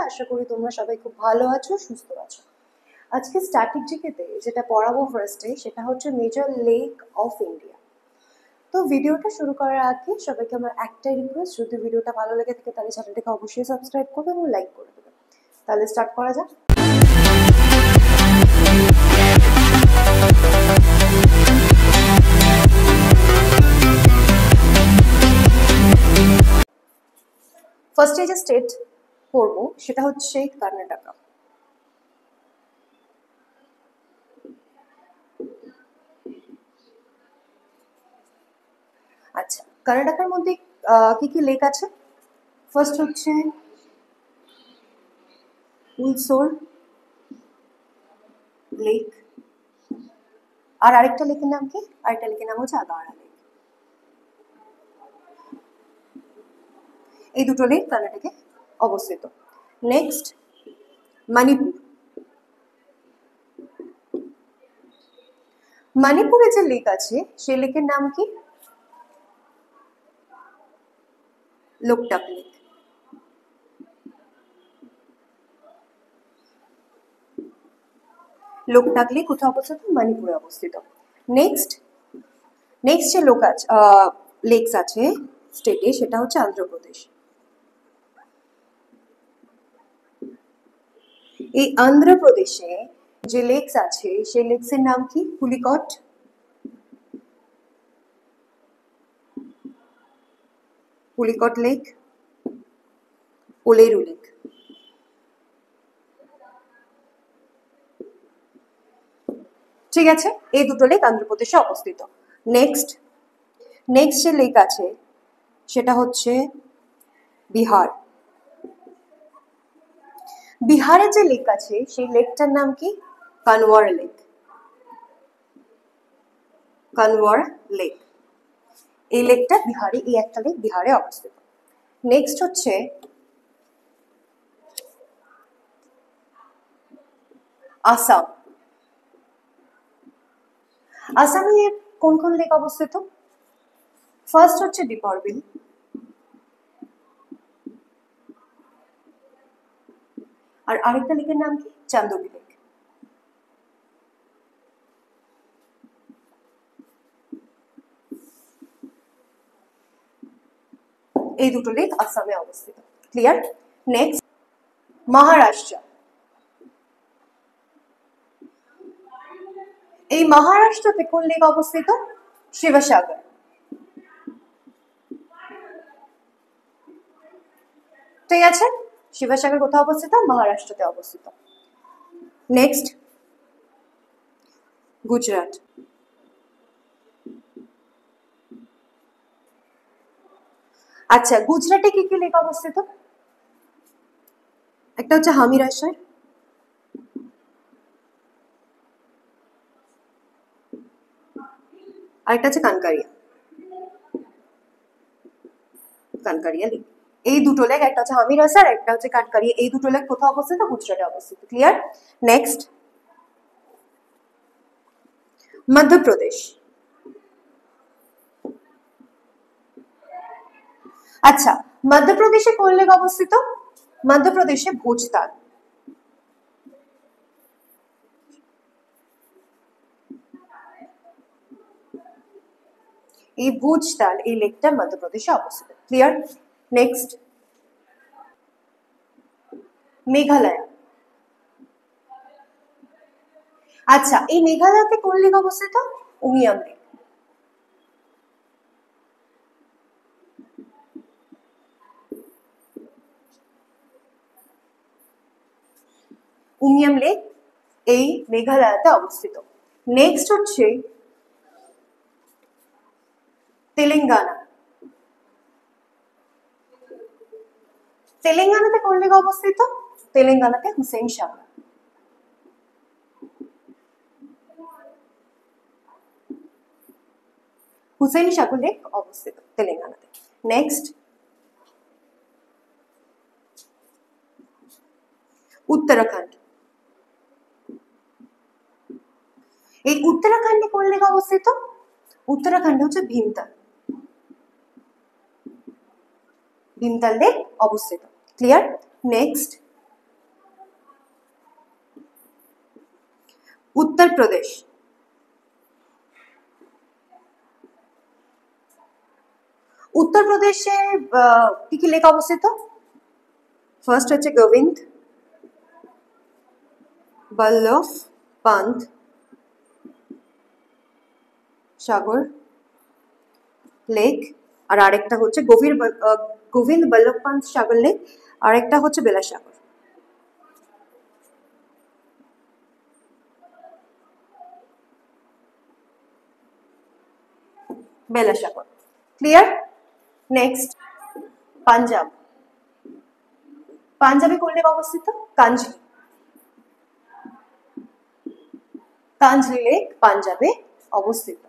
আশা করি তোমরা সবাই খুব ভালো আছো, সুস্থ আছো। আজকে স্ট্যাটিক জিকেতে যেটা পড়াবো ফার্স্টে সেটা হচ্ছে মেজর লেক অফ ইন্ডিয়া। তো ভিডিওটা শুরু করার আগে সবাইকে আমার একটাই রিকোয়েস্ট, যদি ভিডিওটা ভালো লেগে থাকে তাহলে চ্যানেলটাকে অবশ্যই সাবস্ক্রাইব করবে এবং লাইক করে দেবে। তাহলে স্টার্ট করা যাক। ফার্স্টে যে স্টেট পড়বো সেটা হচ্ছে কর্ণাটক। আচ্ছা, কর্ণাটকের মধ্যে কি কি লেক আছে? ফার্স্ট হচ্ছে উলসোর লেক, আর আরেকটা লেকের নাম কি? আরেকটা লেকের নাম হচ্ছে আগারা লেক। এই দুটো লেক কর্ণাটকে অবস্থিত। নেক্সট মণিপুর। মণিপুরে যে লেক আছে সেই লেকের নাম কি? লোকটাক লেক। লোকটাক লেক কোথায় অবস্থিত? মণিপুরে অবস্থিত। নেক্সট যে লেকস আছে স্টেটে সেটা হচ্ছে অন্ধ্রপ্রদেশ। এই অন্ধ্রপ্রদেশে যে লেকস আছে সেই লেকসের নাম কি? Pulicat, Pulicat lake, Kolleru lake. ঠিক আছে, এই দুটো লেক অন্ধ্রপ্রদেশে অবস্থিত। নেক্সট যে লেক আছে সেটা হচ্ছে বিহার। বিহারে যে লেক আছে সেই লেকটার নাম কি? কানওয়ার লেক। কানওয়ার লেক, এই লেকটা বিহারে, এই একটা লেক বিহারে অবস্থিত। নেক্সট হচ্ছে আসাম। আসামে কোন কোন লেক অবস্থিত? ফার্স্ট হচ্ছে দীপর বিল, আর আরেকটা লেকের নাম কি? চান্দবি লেক। এই দুটো লেক আসামে অবস্থিত। ক্লিয়ার? নেক্সট মহারাষ্ট্র। এই মহারাষ্ট্রতে কোন লেক অবস্থিত? শিবসাগর। ঠিক আছে, শিবসাগর কোথায় অবস্থিত? মহারাষ্ট্রতে অবস্থিত। নেক্সট গুজরাট। আচ্ছা, গুজরাটে কি কি লেক অবস্থিত? একটা হচ্ছে হামিরাশর, আরেকটা হচ্ছে কানকারিয়া লেক। এই দুটো লেক, একটা হচ্ছে হামিরাসার, একটা হচ্ছে কানকারিয়া, এই দুটো লেক কোথাও অবস্থিত? গুজরাটে অবস্থিত। ক্লিয়ার? নেক্সট মধ্যপ্রদেশ। আচ্ছা, মধ্যপ্রদেশে কোন লেক অবস্থিত? মধ্যপ্রদেশে ভোজতাল। এই ভোজতাল, এই লেকটা মধ্যপ্রদেশে অবস্থিত। ক্লিয়ার? নেক্সট মেঘালয়। আচ্ছা, এই মেঘালয়তে কোন লেক অবস্থিত? উমিয়াম লেক। উমিয়াম লেক এই মেঘালয়তে অবস্থিত। নেক্সট হচ্ছে তেলেঙ্গানা। তেলেঙ্গানাতে কোন লেক অবস্থিত? তেলেঙ্গানাতে হুসেন সাগর। হুসেন সাগর লেক অবস্থিত তেলেঙ্গানাতে। নেক্সট উত্তরাখণ্ড। এই উত্তরাখণ্ডে কোন লেক অবস্থিত? উত্তরাখণ্ডে হচ্ছে ভীমতাল। ভীমতাল লেক অবস্থিত। ক্লিয়ার? নেক্সট উত্তর প্রদেশ। উত্তরপ্রদেশে কি কি লেক অবস্থিত? ফার্স্ট হচ্ছে গোবিন্দ বল্লভ পান্থ সাগর লেক, আর আরেকটা হচ্ছে গোবিন্দ বল্লভ পান্থ সাগর লেক, আরেকটা হচ্ছে বেলাসাগর। বেলাসাগর, ক্লিয়ার? নেক্সট পাঞ্জাব। পাঞ্জাবে কোন লেক অবস্থিত? কাঞ্জলি। কাঞ্জলি লেক পাঞ্জাবে অবস্থিত।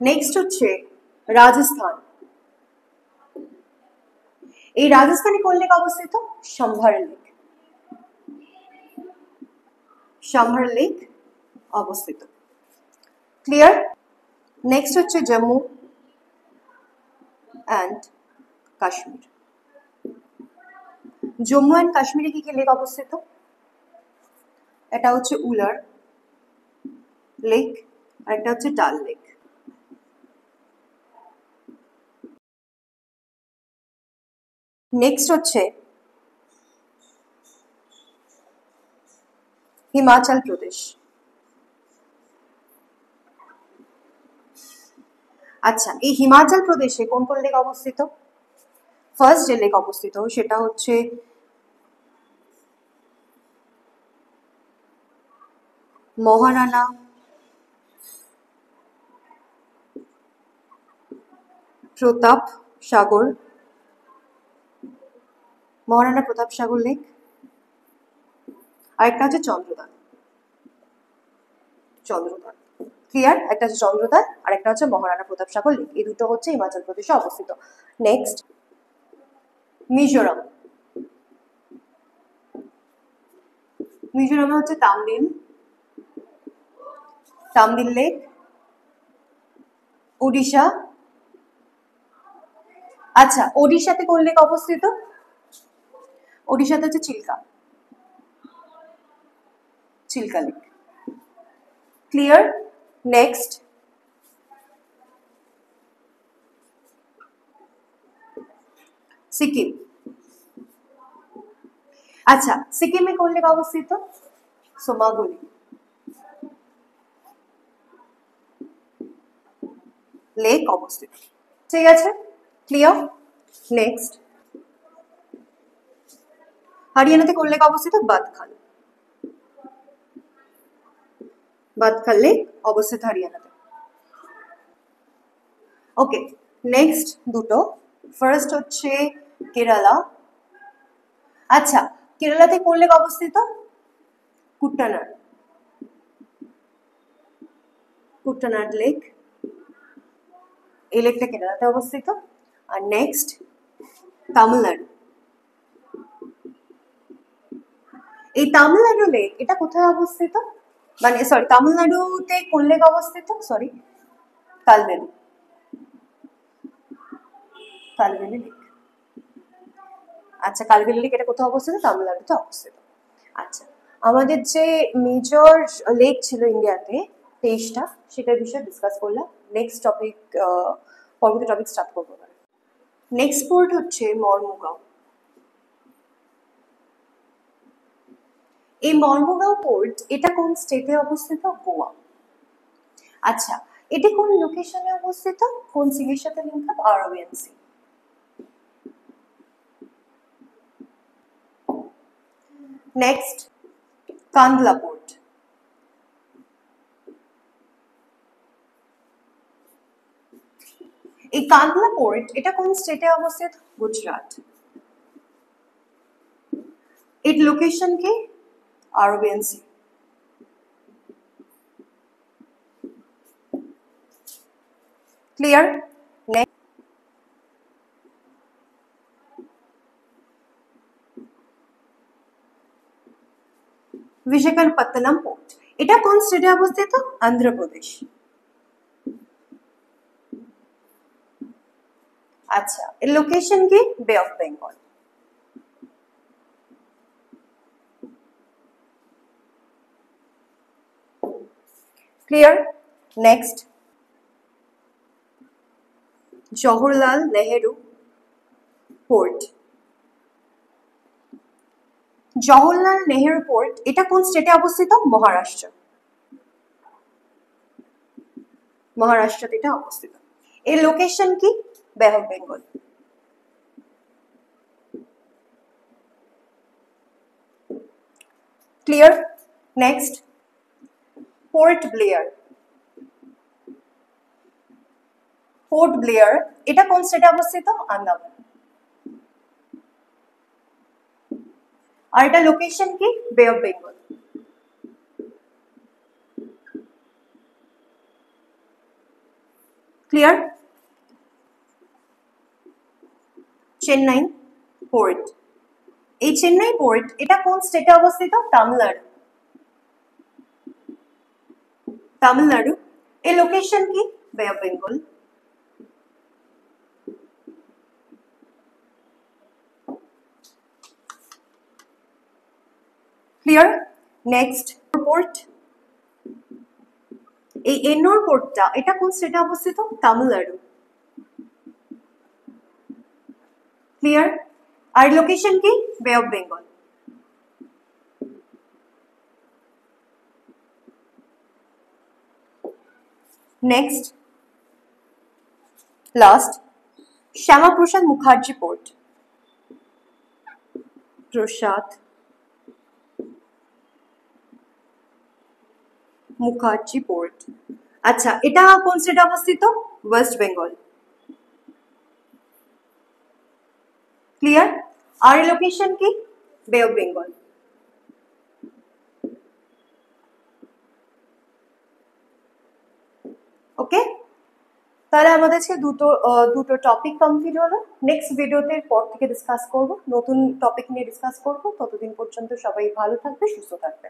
নেক্সট হচ্ছে রাজস্থান। এই রাজস্থানে কোন লেক অবস্থিত? সম্ভার লেক। সম্ভার লেক অবস্থিত, ক্লিয়ার? নেক্সট হচ্ছে জম্মু অ্যান্ড কাশ্মীর। জম্মু অ্যান্ড কাশ্মীরে কি কি লেক অবস্থিত? এটা হচ্ছে উলার লেক আর একটা হচ্ছে ডাল লেক। নেক্সট হচ্ছে হিমাচল প্রদেশ। আচ্ছা, এই হিমাচল প্রদেশে কোন কোন লেক অবস্থিত? ফার্স্ট যে লেক অবস্থিত সেটা হচ্ছে মহারানা প্রতাপ সাগর, মহারানা প্রতাপ সাগর লেক, আর একটা হচ্ছে চন্দ্রদান। চন্দ্রদান, ক্লিয়ার? একটা হচ্ছে চন্দ্রদান আর একটা হচ্ছে মহারানা প্রতাপ সাগর লেক। এই দুটো হচ্ছে হিমাচল প্রদেশে অবস্থিত। নেক্সট মিজোরাম। মিজোরামে হচ্ছে তামদিল লেক, ওড়িশা। আচ্ছা, ওড়িশাতে কোন লেক অবস্থিত? ওড়িশাতে হচ্ছে Chilika lake, clear? Next Sikkim. আচ্ছা, সিকিমে কোন লেক অবস্থিত? সোমাগুলি লেক অবস্থিত, ঠিক আছে, ক্লিয়ার? নেক্সট হরিয়ানাতে কোন লেক অবস্থিত? বাদখাল লেক অবস্থিত হরিয়ানাতে। ওকে, নেক্সট দুটো। ফার্স্ট হচ্ছে কেরালা। আচ্ছা, কেরালাতে কোন লেক অবস্থিত? কুট্টানাড লেক, এই লেকটা কেরালাতে অবস্থিত। আর নেক্সট তামিলনাড়ু। এই তামিলনাড়ু লেক এটা কোথায় অবস্থিত? মানে সরি, তামিলনাড়ুতে কোন লেক অবস্থিত? Sorry, Kaliveli lake. আচ্ছা, কালবেনি লেক এটা কোথায় অবস্থিত? তামিলনাড়ুতে অবস্থিত। আচ্ছা, আমাদের যে মেজর লেক ছিল ইন্ডিয়াতে 23টা, সেটার বিষয়ে ডিসকাস করলাম। নেক্সট টপিক, পরবর্তী টপিক স্টার্ট করবো। নেক্সট পোর্ট হচ্ছে মর্মুগাঁও। এই মর্মুগাঁও পোর্ট এটা কোন স্টেটে অবস্থিত? গোয়া। আচ্ছা, এটি কোন লোকেশনে অবস্থিত? কোন সির সাথে link up? Arabian sea. Next Kandla port. এই কান্দলা পোর্ট এটা কোন স্টেটে অবস্থিত? গুজরাট। এর লোকেশন কি? Arabian sea. Clear? Next Visakhapatnam port, এটা কোন স্টেটে অবস্থিত? অন্ধ্রপ্রদেশ। আচ্ছা, এর লোকেশন কি? Bay of Bengal. Clear? Next, Jawaharlal Nehru port. Jawaharlal Nehru port এটা কোন স্টেটে অবস্থিত? মহারাষ্ট্র। মহারাষ্ট্রতে এটা অবস্থিত। এর লোকেশন কি? Bay of Bengal. Clear? Next, port Blair. Port Blair এটা কোন স্টেটে অবস্থিত? আন্দামান। আর এটা লোকেশন কি? Bay of Bengal. Clear? Chennai port. এই চেন্নাই পোর্ট এটা কোন স্টেটে অবস্থিত? তামিলনাড়ু। তামিলনাড়ু। এর লোকেশন কি? Bay of Bengal. Clear? Next, port. এই এন্নোর পোর্টটা এটা কোন স্টেটে অবস্থিত? তামিলনাড়ু। ক্লিয়ার? আর লোকেশন কি? Bay of Bengal. Next, last, Shyama Prasad Mukherjee port. Prasad Mukherjee port. আচ্ছা, এটা কোন স্টেটে অবস্থিত? ওয়েস্ট বেঙ্গল। ক্লিয়ার? আর লোকেশন কি? Bay of Bengal. ওকে, তাহলে আমাদের আজকে দুটো টপিক কমপ্লিট হলো। নেক্সট ভিডিওতে পর থেকে ডিসকাস করব, নতুন টপিক নিয়ে ডিসকাস করব। ততদিন পর্যন্ত সবাই ভালো থাকবে, সুস্থ থাকবে।